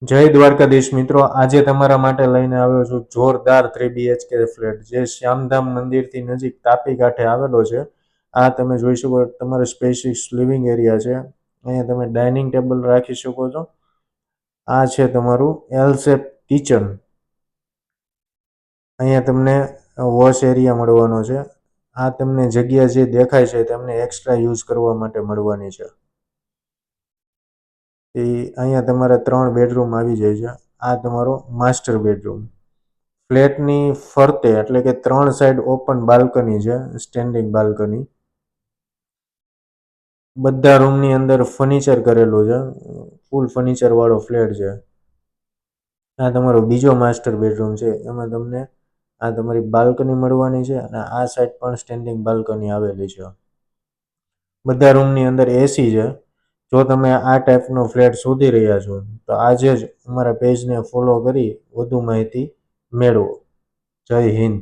જય દ્વારકાધીશ મિત્રો, આજે તમારા માટે લઈને આવ્યો છું જોરદાર 3 BHK ફ્લેટ જે શ્યામધામ મંદિરથી નજીક તાપી કાંઠે આવેલો છે. આ તમે જોઈ શકો તમારે સ્પેશિયસ લિવિંગ એરિયા છે. અહીંયા તમે ડાઇનિંગ ટેબલ રાખી શકો છો. આ છે તમારું એલ શેપ કિચન. અહીંયા તમને વોશ એરિયા મળવાનો છે. આ તમને જગ્યા જે દેખાય છે તમને એક્સ્ટ્રા યુઝ કરવા માટે મળવાની છે. અહીંયા તમારે 3 બેડરૂમ આવી જાય છે. આ તમારો માસ્ટર બેડરૂમ. ફ્લેટની ફરતે એટલે કે 3 સાઈડ ઓપન બાલ્કની છે, સ્ટેન્ડિંગ બાલ્કની. બધા રૂમની અંદર ફર્નિચર કરેલું છે, ફૂલ ફર્નિચર વાળો ફ્લેટ છે. આ તમારો બીજો માસ્ટર બેડરૂમ છે. એમાં તમને આ તમારી બાલ્કની મળવાની છે અને આ સાઈડ પણ સ્ટેન્ડિંગ બાલ્કની આવેલી છે. બધા રૂમની અંદર એસી છે. જો તમે આ ટાઈપનો ફ્લેટ શોધી રહ્યા છો તો આજે જ અમારા પેજને ફોલો કરી વધુ માહિતી મેળવો. જય હિન્દ.